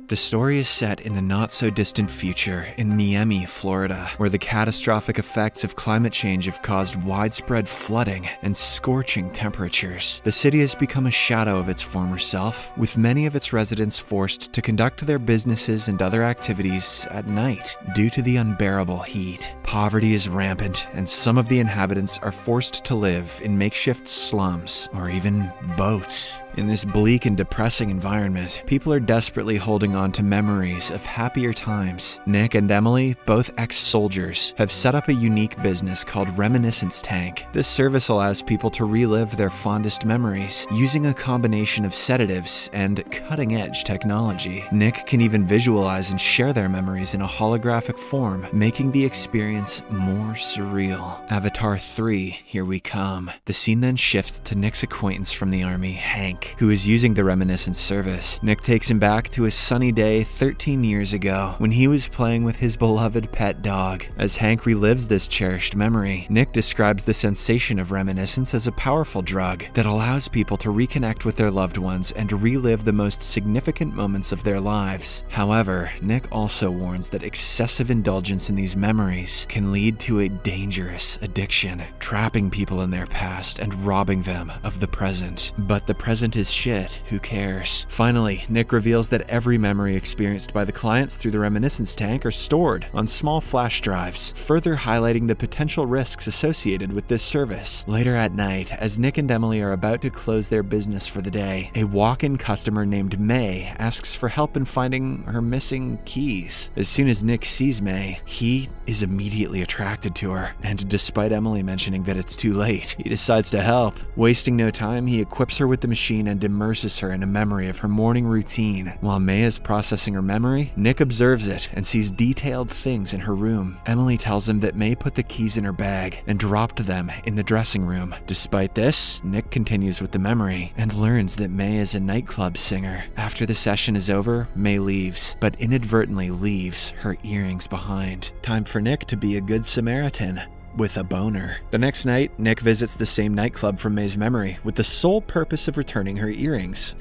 The story is set in the not-so-distant future in Miami, Florida, where the catastrophic effects of climate change have caused widespread flooding and scorching temperatures. The city has become a shadow of its former self, with many of its residents forced to conduct their businesses and other activities at night due to the unbearable heat. Poverty is rampant, and some of the inhabitants are forced to live in makeshift slums or even boats. In this bleak and depressing environment, people are desperately holding on to memories of happier times. Nick and Emily, both ex-soldiers, have set up a unique business called Reminiscence Tank. This service allows people to relive their fondest memories using a combination of sedatives and cutting-edge technology. Nick can even visualize and share their memories in a holographic form, making the experience more surreal. Avatar 3, here we come. The scene then shifts to Nick's acquaintance from the army, Hank, who is using the Reminiscence service. Nick takes him back to a sunny day 13 years ago when he was playing with his beloved pet dog. As Hank relives this cherished memory, Nick describes the sensation of reminiscence as a powerful drug that allows people to reconnect with their loved ones and relive the most significant moments of their lives. However, Nick also warns that excessive indulgence in these memories can lead to a dangerous addiction, trapping people in their past and robbing them of the present. But the present is shit, who cares? Finally, Nick reveals that every memory experienced by the clients through the Reminiscence Tank are stored on small flash drives, further highlighting the potential risks associated with this service. Later at night, as Nick and Emily are about to close their business for the day, a walk-in customer named May asks for help in finding her missing keys. As soon as Nick sees May, he is immediately attracted to her, and despite Emily mentioning that it's too late, he decides to help. Wasting no time, he equips her with the machine and immerses her in a memory of her morning routine. While May is processing her memory, Nick observes it and sees detailed things in her room. Emily tells him that May put the keys in her bag and dropped them in the dressing room. Despite this, Nick continues with the memory and learns that May is a nightclub singer. After the session is over, May leaves, but inadvertently leaves her earrings behind. Time for Nick to be a good Samaritan with a boner. The next night, Nick visits the same nightclub from May's memory with the sole purpose of returning her earrings.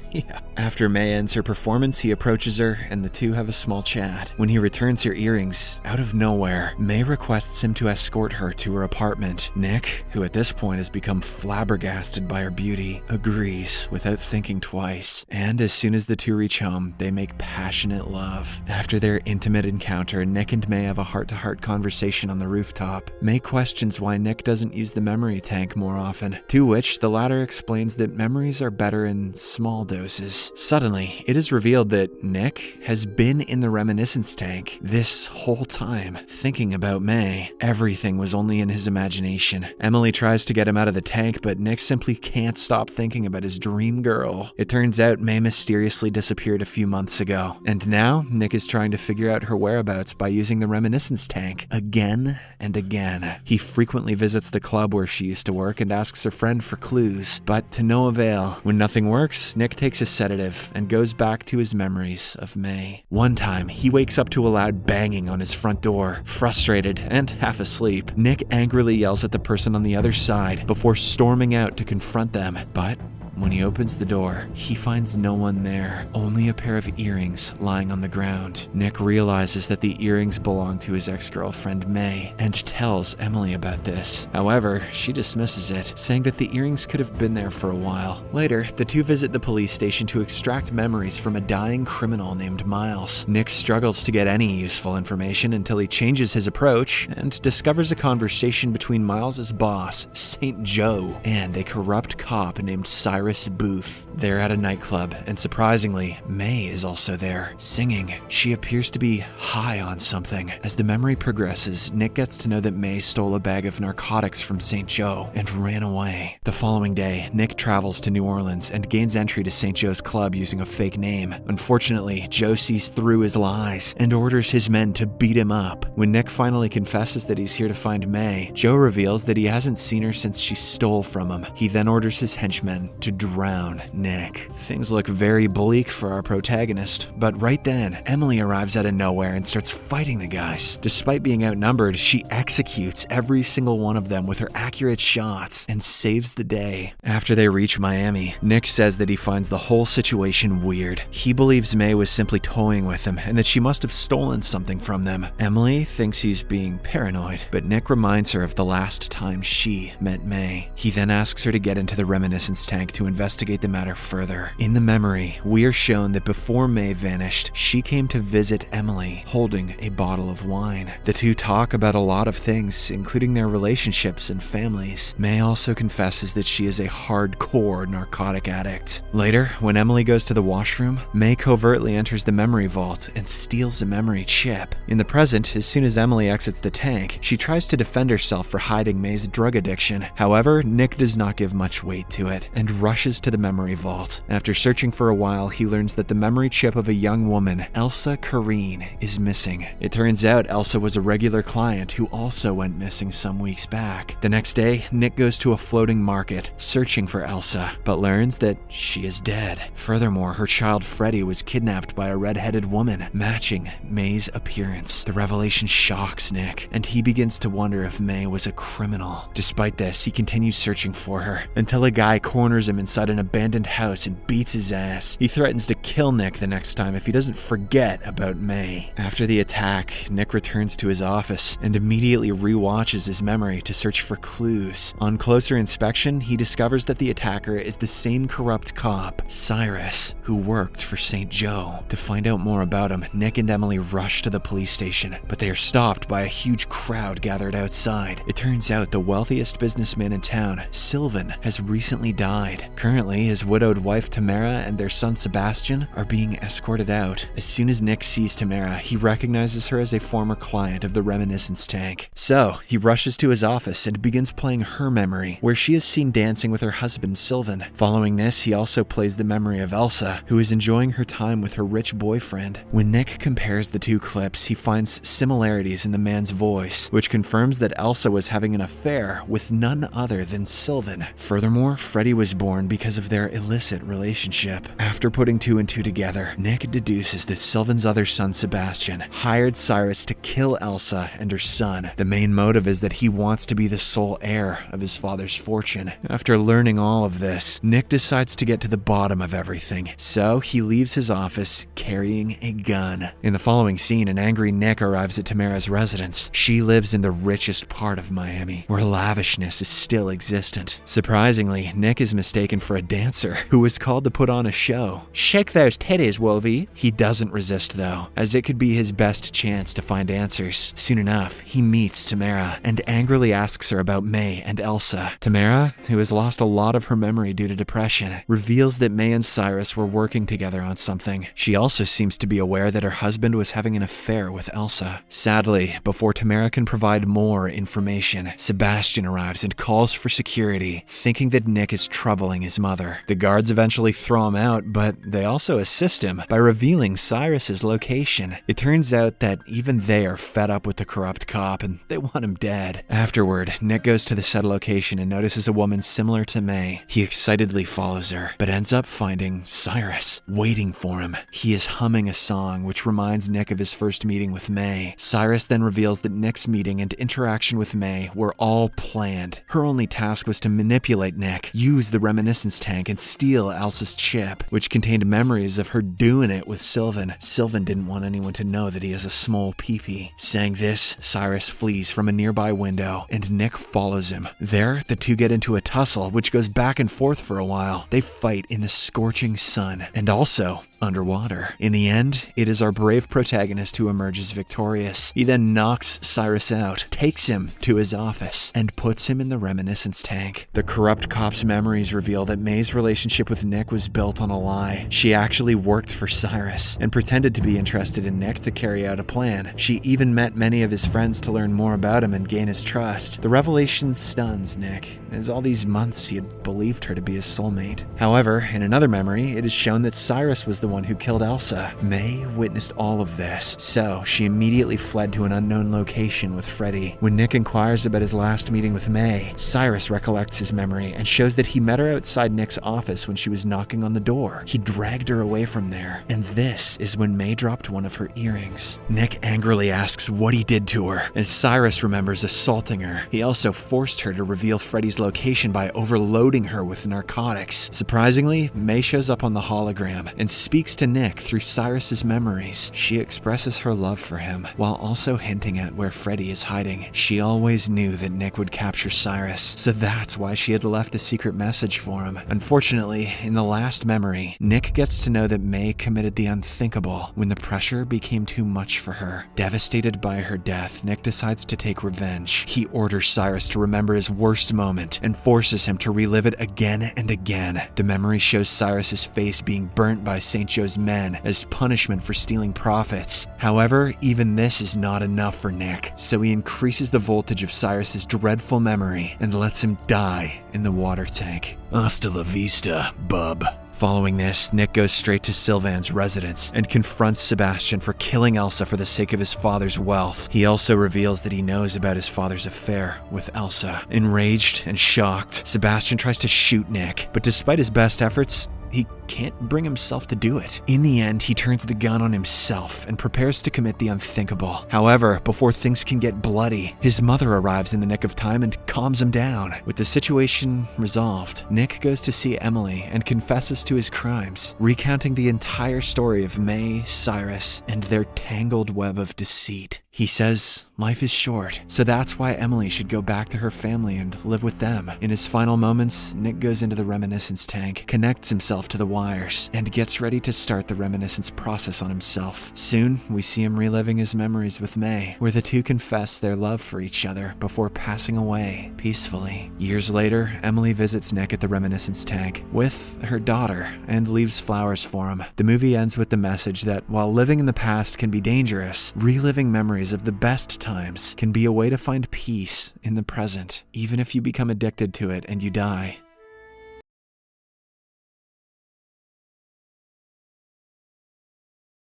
After May ends her performance, he approaches her and the two have a small chat. When he returns her earrings, out of nowhere, May requests him to escort her to her apartment. Nick, who at this point has become flabbergasted by her beauty, agrees without thinking twice. And as soon as the two reach home, they make passionate love. After their intimate encounter, Nick and May have a heart-to-heart conversation on the rooftop. May questions why Nick doesn't use the memory tank more often, to which the latter explains that memories are better in small doses. Suddenly, it is revealed that Nick has been in the Reminiscence Tank this whole time, thinking about May. Everything was only in his imagination. Emily tries to get him out of the tank, but Nick simply can't stop thinking about his dream girl. It turns out May mysteriously disappeared a few months ago, and now Nick is trying to figure out her whereabouts by using the Reminiscence Tank again and again. He frequently visits the club where she used to work and asks her friend for clues, but to no avail. When nothing works, Nick takes a sedative and goes back to his memories of May. One time, he wakes up to a loud banging on his front door. Frustrated and half asleep, Nick angrily yells at the person on the other side before storming out to confront them, but when he opens the door, he finds no one there, only a pair of earrings lying on the ground. Nick realizes that the earrings belong to his ex-girlfriend May and tells Emily about this. However, she dismisses it, saying that the earrings could have been there for a while. Later, the two visit the police station to extract memories from a dying criminal named Miles. Nick struggles to get any useful information until he changes his approach and discovers a conversation between Miles's boss, St. Joe, and a corrupt cop named Cyrus Booth. They're at a nightclub, and surprisingly, May is also there, singing. She appears to be high on something. As the memory progresses, Nick gets to know that May stole a bag of narcotics from St. Joe and ran away. The following day, Nick travels to New Orleans and gains entry to St. Joe's club using a fake name. Unfortunately, Joe sees through his lies and orders his men to beat him up. When Nick finally confesses that he's here to find May, Joe reveals that he hasn't seen her since she stole from him. He then orders his henchmen to drown Nick. Things look very bleak for our protagonist, but right then, Emily arrives out of nowhere and starts fighting the guys. Despite being outnumbered, she executes every single one of them with her accurate shots and saves the day. After they reach Miami, Nick says that he finds the whole situation weird. He believes May was simply toying with him and that she must have stolen something from them. Emily thinks he's being paranoid, but Nick reminds her of the last time she met May. He then asks her to get into the reminiscence tank to investigate the matter further. In the memory, we are shown that before May vanished, she came to visit Emily holding a bottle of wine. The two talk about a lot of things, including their relationships and families. May also confesses that she is a hardcore narcotic addict. Later, when Emily goes to the washroom, May covertly enters the memory vault and steals a memory chip. In the present, as soon as Emily exits the tank, she tries to defend herself for hiding May's drug addiction. However, Nick does not give much weight to it and rushes to the memory vault. After searching for a while, he learns that the memory chip of a young woman, Elsa Kareen, is missing. It turns out Elsa was a regular client who also went missing some weeks back. The next day, Nick goes to a floating market, searching for Elsa, but learns that she is dead. Furthermore, her child Freddie was kidnapped by a red-headed woman, matching May's appearance. The revelation shocks Nick, and he begins to wonder if May was a criminal. Despite this, he continues searching for her, until a guy corners him inside an abandoned house and beats his ass. He threatens to kill Nick the next time if he doesn't forget about May. After the attack, Nick returns to his office and immediately re-watches his memory to search for clues. On closer inspection, he discovers that the attacker is the same corrupt cop, Cyrus, who worked for St. Joe. To find out more about him, Nick and Emily rush to the police station, but they are stopped by a huge crowd gathered outside. It turns out the wealthiest businessman in town, Sylvan, has recently died. Currently, his widowed wife Tamara and their son Sebastian are being escorted out. As soon as Nick sees Tamara, he recognizes her as a former client of the reminiscence tank. So, he rushes to his office and begins playing her memory, where she is seen dancing with her husband Sylvan. Following this, he also plays the memory of Elsa, who is enjoying her time with her rich boyfriend. When Nick compares the two clips, he finds similarities in the man's voice, which confirms that Elsa was having an affair with none other than Sylvan. Furthermore, Freddie was born because of their illicit relationship. After putting two and two together, Nick deduces that Sylvan's other son Sebastian hired Cyrus to kill Elsa and her son. The main motive is that he wants to be the sole heir of his father's fortune. After learning all of this, Nick decides to get to the bottom of everything, so he leaves his office carrying a gun. In the following scene, an angry Nick arrives at Tamara's residence. She lives in the richest part of Miami, where lavishness is still existent. Surprisingly, Nick is mistaken for a dancer who was called to put on a show. "Shake those titties, Wolvie." He doesn't resist though, as it could be his best chance to find answers. Soon enough, he meets Tamara and angrily asks her about May and Elsa. Tamara, who has lost a lot of her memory due to depression, reveals that May and Cyrus were working together on something. She also seems to be aware that her husband was having an affair with Elsa. Sadly, before Tamara can provide more information, Sebastian arrives and calls for security, thinking that Nick is troubling his mother. The guards eventually throw him out, but they also assist him by revealing Cyrus's location. It turns out that even they are fed up with the corrupt cop and they want him dead. Afterward, Nick goes to the said location and notices a woman similar to May. He excitedly follows her, but ends up finding Cyrus waiting for him. He is humming a song which reminds Nick of his first meeting with May. Cyrus then reveals that Nick's meeting and interaction with May were all planned. Her only task was to manipulate Nick, use the reminiscence tank, and steal Elsa's chip, which contained memories of her doing it with Sylvan. Sylvan didn't want anyone to know that he has a small peepee. Saying this, Cyrus flees from a nearby window, and Nick follows him. There, the two get into a tussle, which goes back and forth for a while. They fight in the scorching sun, and also underwater. In the end, it is our brave protagonist who emerges victorious. He then knocks Cyrus out, takes him to his office, and puts him in the reminiscence tank. The corrupt cop's memories reveal that May's relationship with Nick was built on a lie. She actually worked for Cyrus and pretended to be interested in Nick to carry out a plan. She even met many of his friends to learn more about him and gain his trust. The revelation stuns Nick, as all these months he had believed her to be his soulmate. However, in another memory, it is shown that Cyrus was the one who killed Elsa. May witnessed all of this, so she immediately fled to an unknown location with Freddy. When Nick inquires about his last meeting with May, Cyrus recollects his memory and shows that he met her outside Nick's office when she was knocking on the door. He dragged her away from there, and this is when May dropped one of her earrings. Nick angrily asks what he did to her, and Cyrus remembers assaulting her. He also forced her to reveal Freddy's location by overloading her with narcotics. Surprisingly, May shows up on the hologram and speaks to Nick through Cyrus's memories. She expresses her love for him, while also hinting at where Freddy is hiding. She always knew that Nick would capture Cyrus, so that's why she had left a secret message for him. Unfortunately, in the last memory, Nick gets to know that May committed the unthinkable when the pressure became too much for her. Devastated by her death, Nick decides to take revenge. He orders Cyrus to remember his worst moment and forces him to relive it again and again. The memory shows Cyrus's face being burnt by St. Joe's men as punishment for stealing profits. However, even this is not enough for Nick, so he increases the voltage of Cyrus's dreadful memory and lets him die in the water tank. Hasta la vista, bub. Following this, Nick goes straight to Sylvan's residence and confronts Sebastian for killing Elsa for the sake of his father's wealth. He also reveals that he knows about his father's affair with Elsa. Enraged and shocked, Sebastian tries to shoot Nick, but despite his best efforts, he can't bring himself to do it. In the end, he turns the gun on himself and prepares to commit the unthinkable. However, before things can get bloody, his mother arrives in the nick of time and calms him down. With the situation resolved, Nick goes to see Emily and confesses to his crimes, recounting the entire story of May, Cyrus, and their tangled web of deceit. He says life is short, so that's why Emily should go back to her family and live with them. In his final moments, Nick goes into the reminiscence tank, connects himself to the wires, and gets ready to start the reminiscence process on himself. Soon, we see him reliving his memories with May, where the two confess their love for each other before passing away peacefully. Years later, Emily visits Nick at the reminiscence tank with her daughter and leaves flowers for him. The movie ends with the message that while living in the past can be dangerous, reliving memories of the best times can be a way to find peace in the present. Even if you become addicted to it and you die,